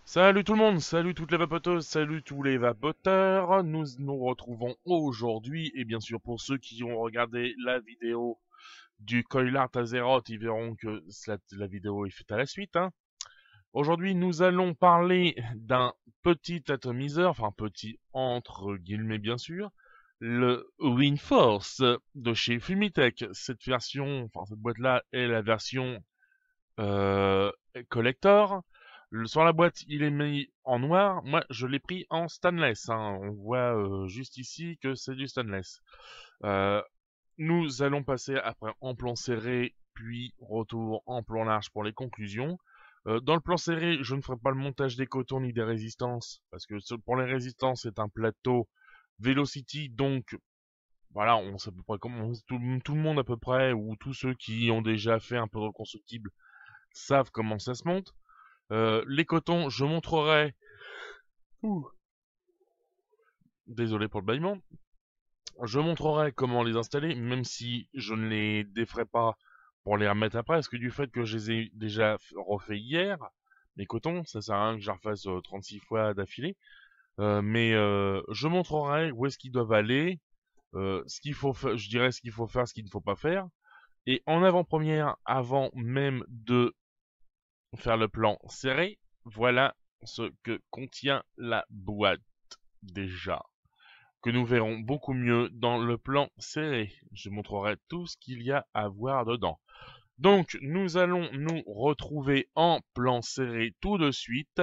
Salut tout le monde, salut toutes les vapoteuses, salut tous les vapoteurs. Nous nous retrouvons aujourd'hui, et bien sûr pour ceux qui ont regardé la vidéo du Coil Art Azeroth, ils verront que la vidéo est faite à la suite. Aujourd'hui, nous allons parler d'un petit atomiseur, enfin petit entre guillemets bien sûr, le WinForce de chez Fumitech. Cette version, enfin cette boîte-là est la version euh, collector. Sur la boîte, il est mis en noir. Moi, je l'ai pris en stainless. On voit juste ici que c'est du stainless. Euh, Nous allons passer après en plan serré, puis retour en plan large pour les conclusions. Dans le plan serré, je ne ferai pas le montage des cotons ni des résistances, parce que pour les résistances, c'est un plateau Velocity, donc voilà, on sait à peu près comment tout le monde à peu près, ou tous ceux qui ont déjà fait un peu de reconstructible savent comment ça se monte. Les cotons, je montrerai. Ouh, désolé pour le bâillement. Je montrerai comment les installer, même si je ne les déferai pas pour les remettre après, parce que du fait que je les ai déjà refait hier, mes cotons, ça sert à rien que je les refasse 36 fois d'affilée. Mais je montrerai où est-ce qu'ils doivent aller, ce qu'il faut je dirais ce qu'il faut faire, ce qu'il ne faut pas faire. Et en avant-première, avant même de faire le plan serré, voilà ce que contient la boîte déjà, que nous verrons beaucoup mieux dans le plan serré. Je montrerai tout ce qu'il y a à voir dedans. Donc, nous allons nous retrouver en plan serré tout de suite,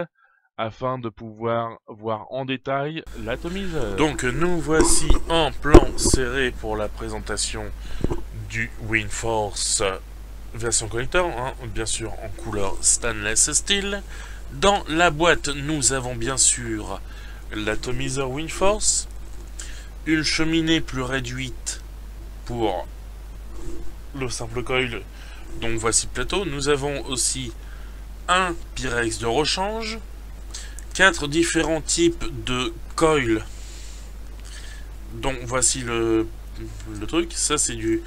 afin de pouvoir voir en détail l'atomiseur. Donc, nous voici en plan serré pour la présentation du WinForce version collector, bien sûr en couleur stainless steel. Dans la boîte, nous avons bien sûr l'atomiseur WinForce, une cheminée plus réduite pour le simple coil, donc voici le plateau. Nous avons aussi un Pyrex de rechange, 4 différents types de coil, donc voici le truc. Ça c'est du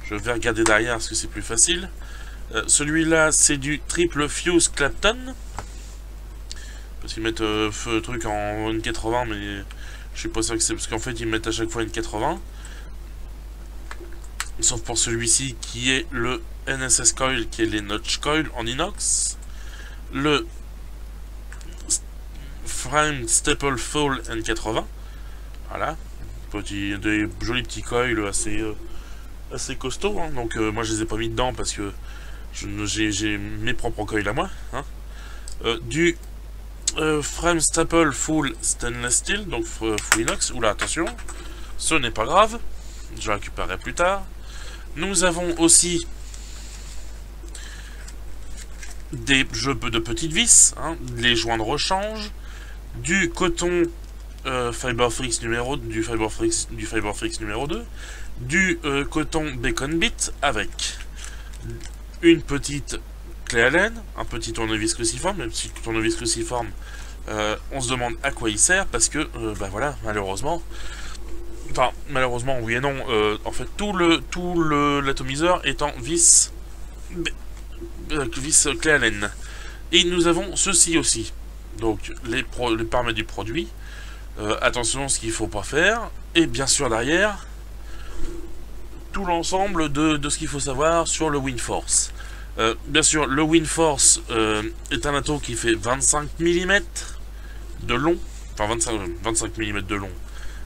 je vais regarder derrière parce que c'est plus facile. Celui-là, c'est du triple fuse Clapton. Parce qu'ils mettent feu truc en 1,80, mais je suis pas sûr que c'est parce qu'en fait ils mettent à chaque fois 1,80. Sauf pour celui-ci qui est le NSS Coil, qui est les Notch Coil en inox. Le Frame Staple Full N80. Voilà. Des jolis petits coils assez costauds. Donc moi je les ai pas mis dedans parce que j'ai mes propres coils à moi. Du Frame Staple Full Stainless Steel, donc full inox. Oula, attention, ce n'est pas grave, je récupérerai plus tard. Nous avons aussi des jeux de petites vis, les joints de rechange, du coton Fiberfrix numéro du Fiberfrix numéro 2, du coton Bacon Bit avec une petite clé Allen, un petit tournevis cruciforme, même si le tournevis cruciforme, on se demande à quoi il sert, parce que, voilà, malheureusement, enfin, malheureusement, oui et non, en fait, tout l'atomiseur est en vis clé Allen. Et nous avons ceci aussi, donc les paramètres du produit, attention ce qu'il ne faut pas faire, et bien sûr derrière, tout l'ensemble de ce qu'il faut savoir sur le WinForce. Bien sûr, le WinForce est un ato qui fait 25 mm de long, enfin 25 mm de long,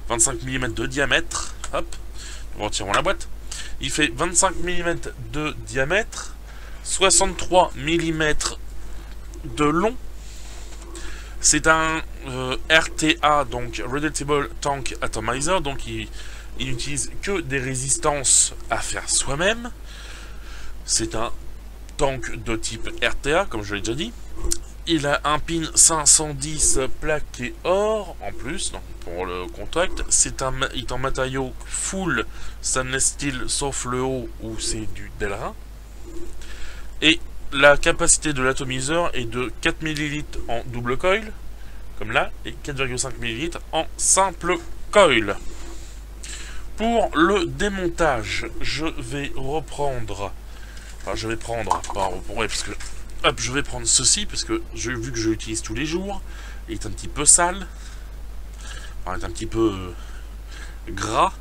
25 mm de diamètre, hop, retirons la boîte, il fait 25 mm de diamètre, 63 mm de long, c'est un RTA, donc Reducible Tank Atomizer, donc il n'utilise que des résistances à faire soi-même, c'est un tank de type RTA, comme je l'ai déjà dit. Il a un pin 510 plaqué or en plus, donc pour le contact. Il est en matériau full stainless steel, sauf le haut où c'est du Delrin. Et la capacité de l'atomiseur est de 4 ml en double coil, comme là, et 4,5 ml en simple coil. Pour le démontage, je vais reprendre. Enfin, je vais prendre. Ouais, parce que Hop, je vais prendre ceci, parce que vu que je l'utilise tous les jours, il est un petit peu sale, enfin, il est un petit peu gras.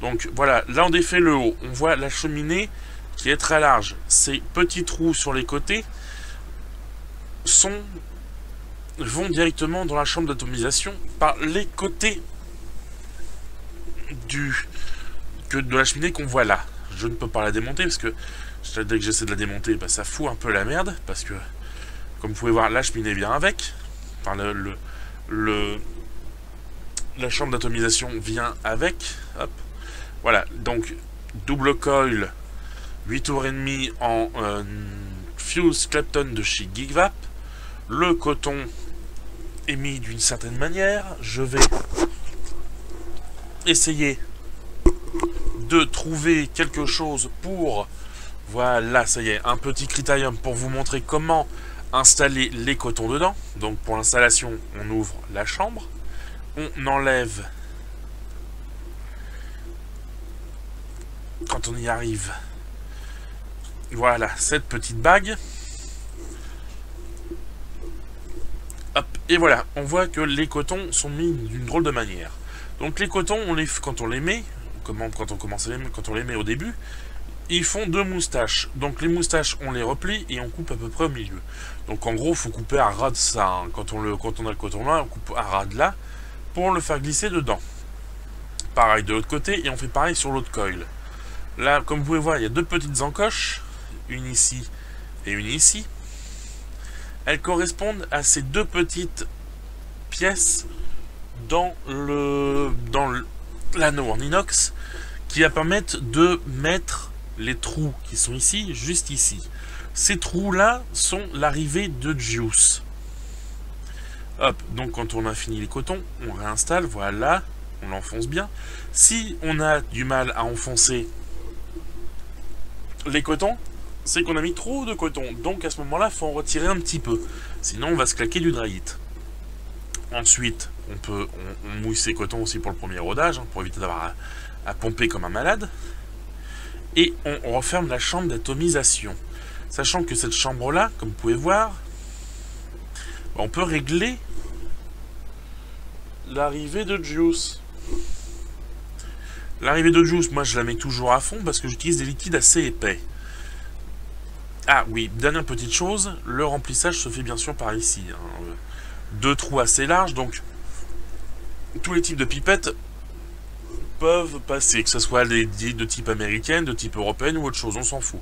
Donc voilà, là on défait le haut, on voit la cheminée qui est très large. Ces petits trous sur les côtés vont directement dans la chambre d'atomisation par les côtés de la cheminée qu'on voit là. Je ne peux pas la démonter parce que dès que j'essaie de la démonter, bah, ça fout un peu la merde, parce que comme vous pouvez voir, la cheminée vient avec. Enfin, la chambre d'atomisation vient avec. Hop. Voilà, donc double coil 8 tours et demi en Fuse Clapton de chez Geekvap. Le coton est mis d'une certaine manière. Je vais essayer de trouver quelque chose pour... Voilà, ça y est, un petit critérium pour vous montrer comment installer les cotons dedans. Donc pour l'installation, on ouvre la chambre. On enlève, quand on y arrive, voilà, cette petite bague. Hop, et voilà, on voit que les cotons sont mis d'une drôle de manière. Donc les cotons, quand on les met, quand on les met au début, ils font 2 moustaches. Donc les moustaches, on les replie et on coupe à peu près au milieu. Donc en gros, il faut couper à ras de ça. Hein. Quand on a le coton là, on coupe à ras de là pour le faire glisser dedans. Pareil de l'autre côté, et on fait pareil sur l'autre coil. Là, comme vous pouvez voir, il y a 2 petites encoches, une ici et une ici. Elles correspondent à ces 2 petites pièces dans l'anneau en inox qui va permettre de mettre les trous qui sont ici, juste ici. Ces trous-là sont l'arrivée de Juice. Hop, donc quand on a fini les cotons, on réinstalle, voilà, on l'enfonce bien. Si on a du mal à enfoncer les cotons, c'est qu'on a mis trop de coton. Donc à ce moment-là, il faut en retirer un petit peu. Sinon, on va se claquer du dryit. Ensuite, on mouille ses cotons aussi pour le premier rodage, hein, pour éviter d'avoir à pomper comme un malade. Et on referme la chambre d'atomisation. Sachant que cette chambre-là, comme vous pouvez voir, on peut régler l'arrivée de Juice. L'arrivée de Juice, moi je la mets toujours à fond parce que j'utilise des liquides assez épais. Ah oui, dernière petite chose, le remplissage se fait bien sûr par ici. Hein. 2 trous assez larges, donc tous les types de pipettes peuvent passer, que ce soit des de type américaine, de type européenne ou autre chose, on s'en fout.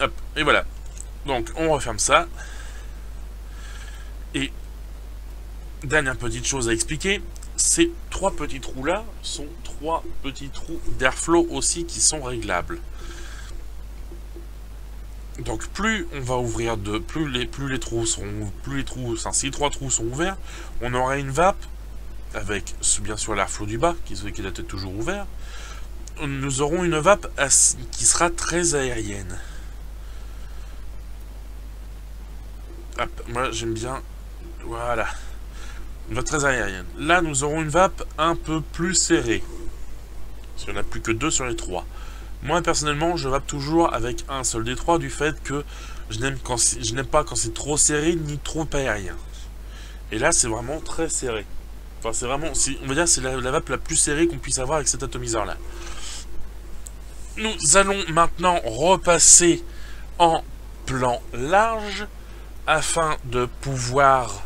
Hop, et voilà. Donc on referme ça. Et dernière petite chose à expliquer, ces 3 petits trous là sont 3 petits trous d'airflow aussi qui sont réglables. Donc plus on va ouvrir si les 3 trous sont ouverts, on aura une vape avec bien sûr l'airflow du bas qui doit être toujours ouvert. Nous aurons une vape qui sera très aérienne. Hop, moi j'aime bien, voilà, une vape très aérienne. Là nous aurons une vape un peu plus serrée, parce qu'il n'y en a plus que 2 sur les 3. Moi personnellement je vape toujours avec un seul des 3 du fait que je n'aime pas quand c'est trop serré ni trop aérien. Et là c'est vraiment très serré. Enfin c'est vraiment, on va dire c'est la vape la plus serrée qu'on puisse avoir avec cet atomiseur là. Nous allons maintenant repasser en plan large afin de pouvoir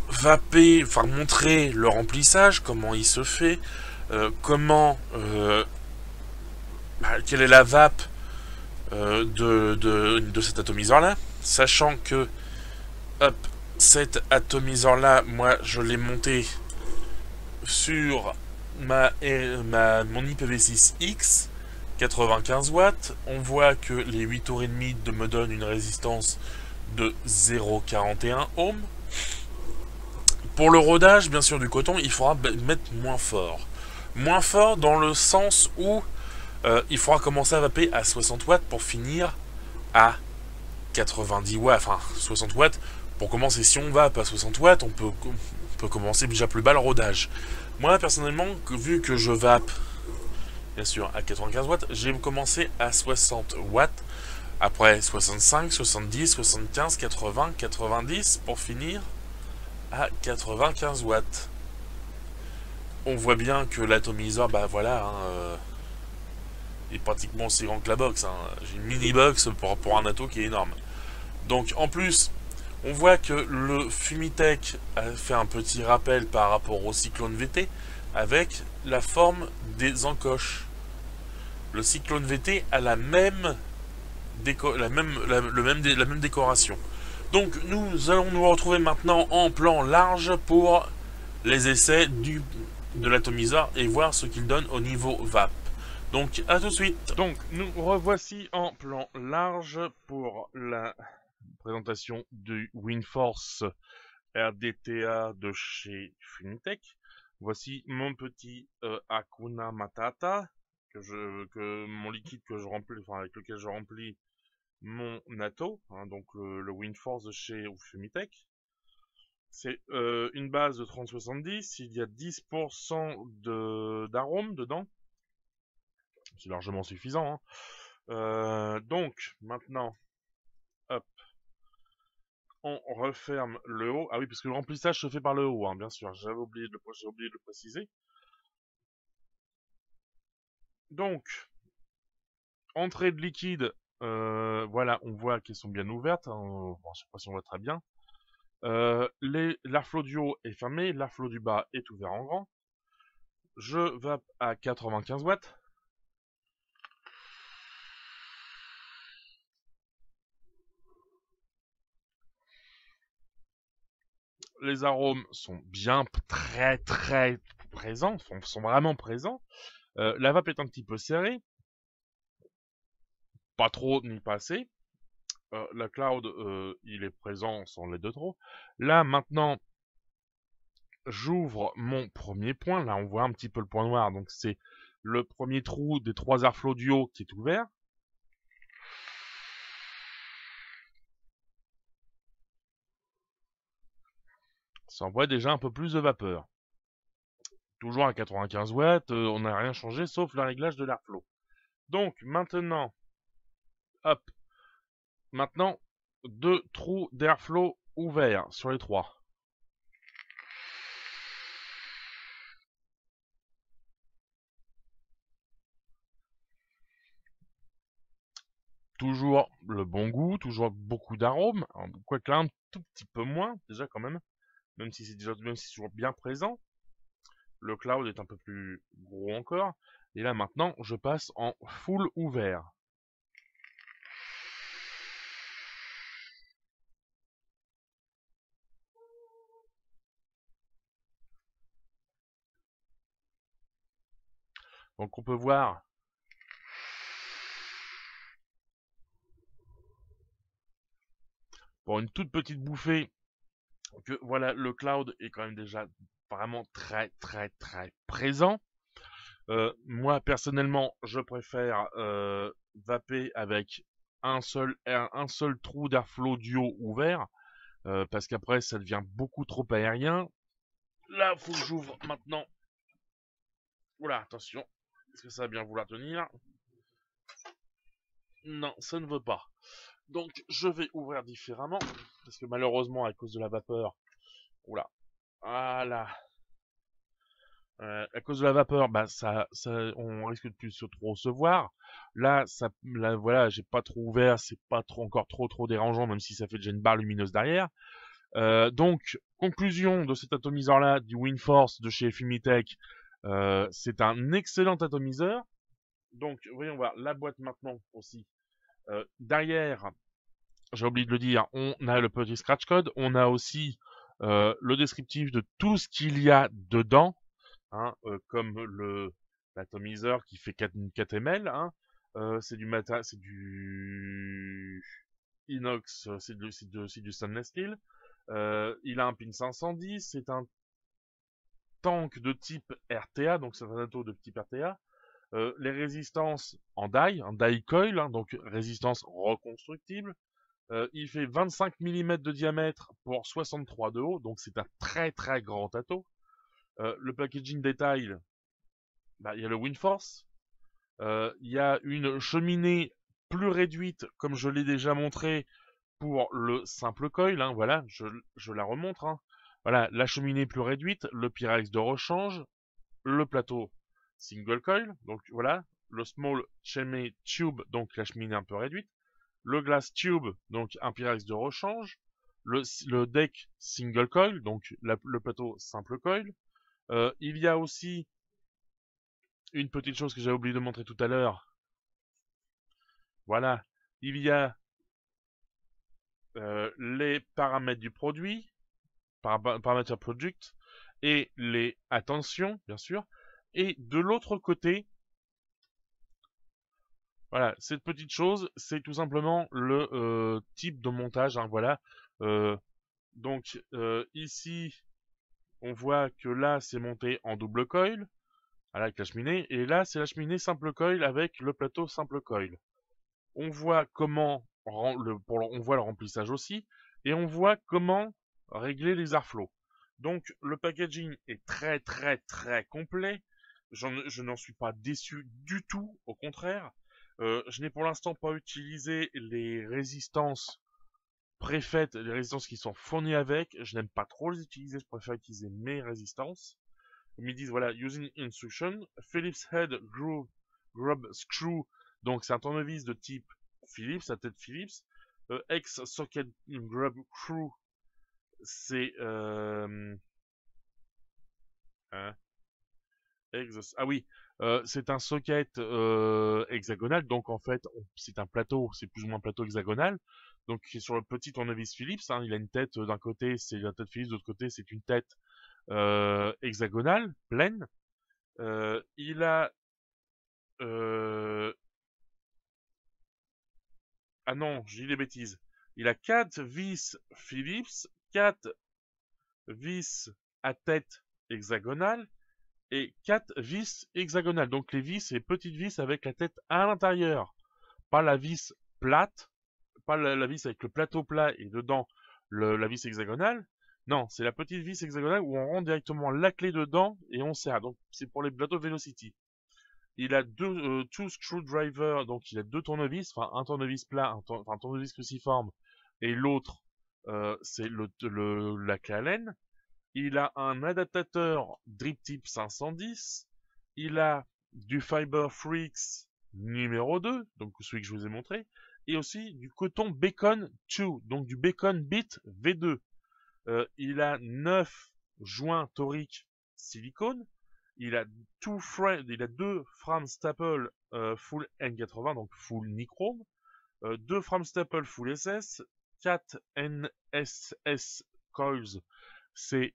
vaper, enfin montrer le remplissage, comment il se fait, quelle est la vape de cet atomiseur là, sachant que hop, cet atomiseur là, moi je l'ai monté sur mon IPv6X 95 watts. On voit que les 8 tours et demi me donnent une résistance de 0,41 ohms. Pour le rodage, bien sûr, du coton, il faudra mettre moins fort. Moins fort dans le sens où il faudra commencer à vaper à 60 watts pour finir à 90 watts, enfin 60 watts pour commencer. Si on vape à 60 watts, on peut commencer déjà plus bas le rodage. Moi, personnellement, vu que je vape, bien sûr, à 95 watts, j'ai commencé à 60 watts Après 65, 70, 75, 80, 90 pour finir à 95 watts. On voit bien que l'atomiseur, bah voilà, est pratiquement aussi grand que la box. Hein. J'ai une mini box pour un ato qui est énorme. Donc en plus, on voit que le Fumitech a fait un petit rappel par rapport au Cyclone VT avec la forme des encoches. Le Cyclone VT a la même décoration. Donc nous allons nous retrouver maintenant en plan large pour les essais de l'atomiseur et voir ce qu'il donne au niveau VAP. Donc à tout de suite. Donc nous revoici en plan large pour la présentation du WinForce RDTA de chez Fumitech. Voici mon petit Hakuna Matata que mon liquide que je remplis, enfin avec lequel je remplis mon NATO, hein, donc le WinForce de chez Fumitech. C'est une base de 3070, il y a 10% d'arôme dedans. C'est largement suffisant. Hein. Donc, maintenant, hop, on referme le haut. Ah oui, parce que le remplissage se fait par le haut, hein, bien sûr. J'ai oublié de le préciser. Donc, entrée de liquide, voilà, on voit qu'elles sont bien ouvertes. Hein. Bon, je sais pas si on voit très bien. L'airflow du haut est fermé, l'airflow du bas est ouvert en grand. Je vape à 95 watts. Les arômes sont bien très présents, sont vraiment présents. La vape est un petit peu serrée. Pas trop ni pas assez. La cloud, il est présent sans l'aide de trop. Là, maintenant, j'ouvre mon premier point. Là, on voit un petit peu le point noir. Donc, c'est le premier trou des 3 airflows du haut qui est ouvert. Ça envoie déjà un peu plus de vapeur. Toujours à 95 watts, on n'a rien changé sauf le réglage de l'airflow. Donc, maintenant, hop, maintenant, 2 trous d'airflow ouverts sur les 3. Toujours le bon goût, toujours beaucoup d'arômes, quoique là un tout petit peu moins, déjà quand même, même si c'est toujours bien présent. Le cloud est un peu plus gros encore. Et là maintenant, je passe en full ouvert. Donc on peut voir pour une toute petite bouffée que voilà, le cloud est quand même déjà vraiment très présent. Moi personnellement, je préfère vaper avec un seul trou d'airflow duo ouvert parce qu'après ça devient beaucoup trop aérien. Là, faut que j'ouvre maintenant. Oula, attention. Est-ce que ça va bien vouloir tenir? Non, ça ne veut pas. Donc, je vais ouvrir différemment. Parce que malheureusement, à cause de la vapeur... Oula. Voilà. À cause de la vapeur, bah, on risque de plus trop se voir. Là, voilà, j'ai pas trop ouvert. C'est pas encore trop dérangeant, même si ça fait déjà une barre lumineuse derrière. Donc, conclusion de cet atomiseur-là, du WinForce de chez Fumitech. C'est un excellent atomiseur. Donc, voyons voir la boîte maintenant aussi. Derrière, j'ai oublié de le dire, on a le petit scratch code. On a aussi le descriptif de tout ce qu'il y a dedans, hein, comme l'atomiseur qui fait 4 ml. Hein, c'est du inox, c'est du stainless steel. Il a un pin 510. C'est un tank de type RTA, donc c'est un ato de type RTA. Les résistances en die coil, hein, donc résistance reconstructible. Il fait 25 mm de diamètre pour 63 de haut, donc c'est un très grand ato. Le packaging détail, bah, il y a le WinForce. Il y a une cheminée plus réduite, comme je l'ai déjà montré pour le simple coil, hein, voilà, je la remontre, hein. Voilà, la cheminée plus réduite, le Pyrex de rechange, le plateau single coil, donc voilà, le small chimney tube, donc la cheminée un peu réduite, le glass tube, donc un Pyrex de rechange, le deck single coil, donc le plateau simple coil. Il y a aussi une petite chose que j'ai oublié de montrer tout à l'heure. Voilà, il y a les paramètres du produit, paramètres product, et les attentions, bien sûr. Et de l'autre côté, voilà, cette petite chose, c'est tout simplement le type de montage, hein, voilà. Donc ici, on voit que là, c'est monté en double coil, avec la cheminée, et là, c'est la cheminée simple coil avec le plateau simple coil. On voit comment on voit le remplissage aussi, et on voit comment régler les airflows. Donc le packaging est très très très complet. Je n'en suis pas déçu du tout, au contraire. Je n'ai pour l'instant pas utilisé les résistances préfaites, les résistances qui sont fournies avec. Je n'aime pas trop les utiliser, je préfère utiliser mes résistances. Ils me disent voilà, using instruction, Phillips head grub screw, donc c'est un tournevis de type Philips, la tête Philips. X socket grub screw, c'est hein, ah oui, c'est un socket hexagonal, donc en fait c'est un plateau, c'est plus ou moins un plateau hexagonal. Donc qui est sur le petit tournevis Philips, hein, il a une tête d'un côté, c'est la tête Philips, de l'autre côté c'est une tête hexagonale, pleine. Il a ah non, j'ai dit des bêtises. Il a 4 vis Phillips, 4 vis à tête hexagonale et 4 vis hexagonales. Donc les vis, c'est petites vis avec la tête à l'intérieur. Pas la vis plate, pas la vis avec le plateau plat et dedans la vis hexagonale. Non, c'est la petite vis hexagonale où on rentre directement la clé dedans et on serre. Donc c'est pour les plateaux Velocity. Il a deux screwdrivers, donc il a deux tournevis, enfin un tournevis plat, un tournevis cruciforme, et l'autre c'est la clé Allen. Il a un adaptateur Drip Tip 510. Il a du Fiber Freaks numéro 2, donc celui que je vous ai montré, et aussi du coton Bacon 2, donc du Bacon Bit V2. Il a 9 joints toriques silicone. Il a deux frames staple full N80, donc full nichrome, deux frames staple full SS, 4 NSS coils, c'est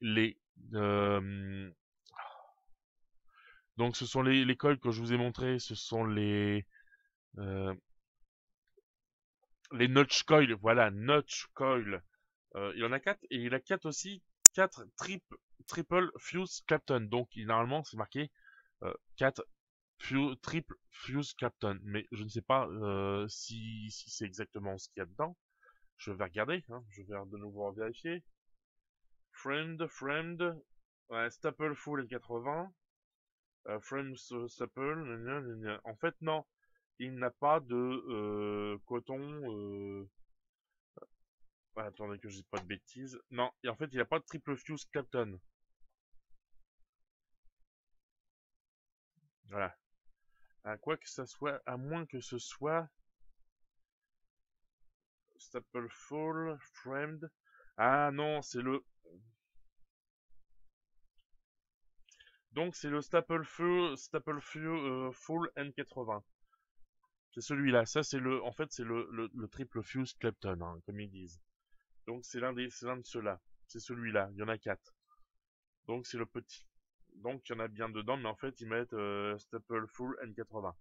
donc ce sont les coils que je vous ai montrés, ce sont euh, les notch coils, voilà, notch coil. Il en a 4 et il a 4 aussi, 4 triple fuse Clapton. Donc normalement c'est marqué 4 triple fuse Clapton. Mais je ne sais pas si c'est exactement ce qu'il y a dedans. Je vais regarder, hein. Je vais de nouveau vérifier. Framed, ouais, staple full N80. Framed staple, en fait non. Il n'a pas de coton attendez que je dise pas de bêtises. Non, et en fait, il n'y a pas de triple fuse Clapton. Voilà. À quoi que ça soit, à moins que ce soit Staple Full, Framed. Ah non, c'est le... Donc c'est le Staple Full Full N80. C'est celui-là. Ça c'est le... En fait c'est le triple fuse Clapton, hein, comme ils disent. Donc c'est l'un de ceux-là. C'est celui-là. Il y en a 4. Donc c'est le petit. Donc il y en a bien dedans, mais en fait ils mettent Staple Full N80.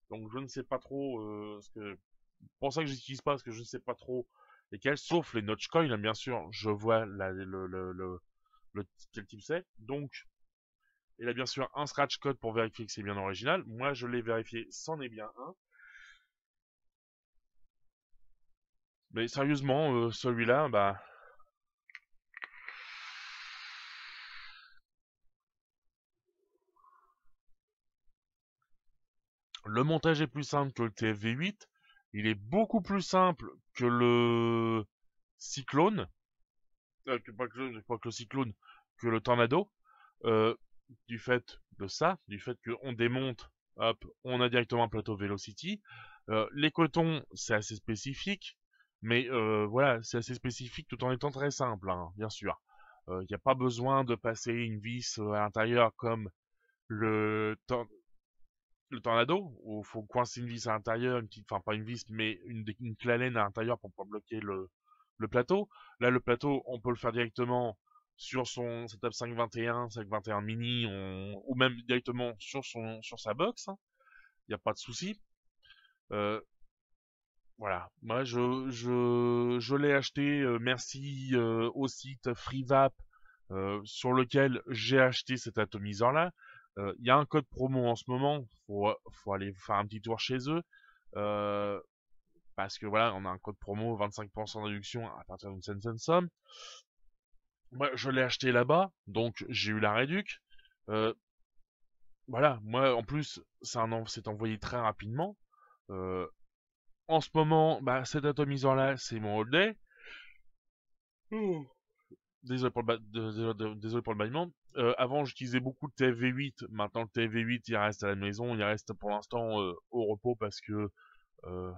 Donc je ne sais pas trop ce que... pour ça que j'utilise pas, parce que je ne sais pas trop lesquels, sauf les notch coil, hein, bien sûr, je vois quel type c'est. Donc, il a bien sûr un scratch code pour vérifier que c'est bien original. Moi, je l'ai vérifié, c'en est bien un. Mais sérieusement, celui-là, bah... Le montage est plus simple que le TFV8. il est beaucoup plus simple que le cyclone, pas que le cyclone, que le tornado, euh, du fait de ça, du fait qu'on démonte, hop, on a directement un plateau Velocity. Les cotons, c'est assez spécifique, mais voilà, c'est assez spécifique tout en étant très simple, hein, bien sûr. Il n'y a pas besoin de passer une vis à l'intérieur comme le, le tornado, où il faut coincer une vis à l'intérieur, enfin pas une vis, mais une clé Allen à l'intérieur pour pas bloquer le plateau. Là, le plateau, on peut le faire directement sur son setup 521, 521 mini, ou même directement sur sa box. Il n'y a pas de souci. Euh, voilà. Moi, je l'ai acheté. Merci au site FreeVap sur lequel j'ai acheté cet atomiseur-là. Il y a un code promo en ce moment. Faut aller faire un petit tour chez eux. Euh, Parce que voilà, on a un code promo 25% de réduction à partir d'une certaine somme. Moi, je l'ai acheté là-bas, donc j'ai eu la réduc. Euh, voilà, moi en plus, c'est envoyé très rapidement. Euh, En ce moment, bah, cet atomiseur-là, c'est mon all day. Oh. Désolé pour désolé pour le bâillement. Avant, j'utilisais beaucoup de TFV8. Maintenant, le TFV8, il reste à la maison. Il reste pour l'instant au repos parce que euh,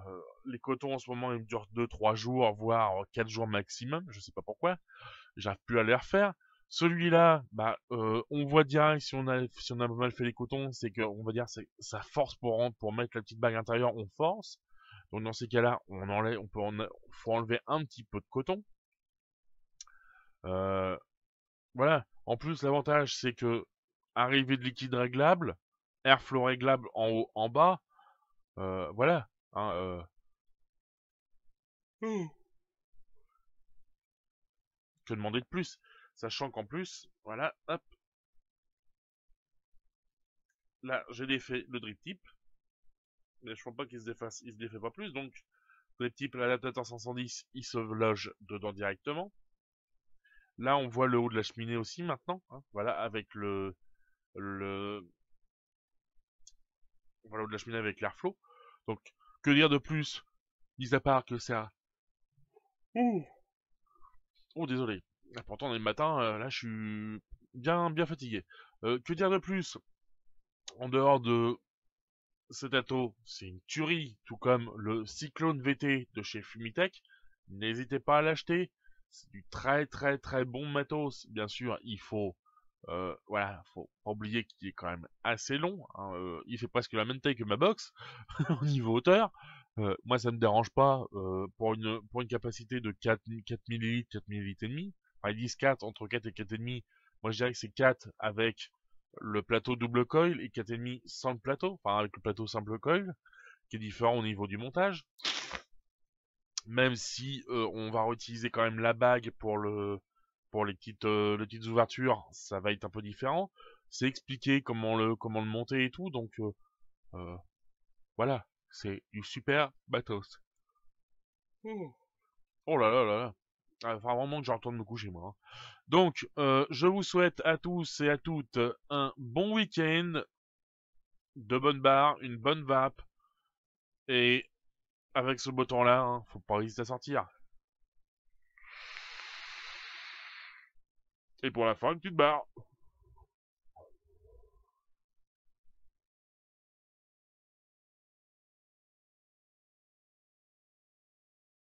les cotons en ce moment, ils me durent 2-3 jours, voire 4 jours maximum. Je sais pas pourquoi. J'arrive plus à les refaire. Celui-là, bah, on voit direct si on a mal fait les cotons, c'est que on va dire ça force pour mettre la petite bague intérieure, on force. Donc dans ces cas-là, faut enlever un petit peu de coton. Euh, voilà. En plus, l'avantage, c'est que arrivée de liquide réglable, airflow réglable en haut, en bas, voilà. Hein, que demander de plus? Sachant qu'en plus, voilà, hop, là, j'ai défait le drip tip, mais je pense pas il se défait pas plus, donc drip tip, l'adaptateur 510, il se loge dedans directement. Là, on voit le haut de la cheminée aussi maintenant, hein, voilà, avec le, voilà, le haut de la cheminée avec l'airflow. Donc, que dire de plus, mis à part que ça... Ouh. Oh, désolé. Ah, pourtant, on est le matin, là, je suis bien fatigué. Que dire de plus, en dehors de cet ato, c'est une tuerie, tout comme le Cyclone VT de chez Fumitech. N'hésitez pas à l'acheter. C'est du très bon matos. Bien sûr, voilà, faut pas oublier qu'il est quand même assez long. Hein, il fait presque la même taille que ma box au niveau hauteur. Moi, ça me dérange pas pour une capacité de 4 ml, 4 ml et demi. Enfin, ils disent 4, entre 4 et 4 et demi. Moi, je dirais que c'est 4 avec le plateau double coil et 4 et demi sans le plateau, enfin avec le plateau simple coil, qui est différent au niveau du montage. Même si on va réutiliser quand même la bague pour les petites ouvertures, ça va être un peu différent. C'est expliqué comment le monter et tout, donc voilà, c'est du super matos. Oh là là là là. Ah, enfin, vraiment que je retourne me coucher, moi. Hein. Donc, je vous souhaite à tous et à toutes un bon week-end, de bonnes barres, une bonne vape, et avec ce beau temps-là, hein, faut pas hésiter à sortir. Et pour la fin, une petite barre.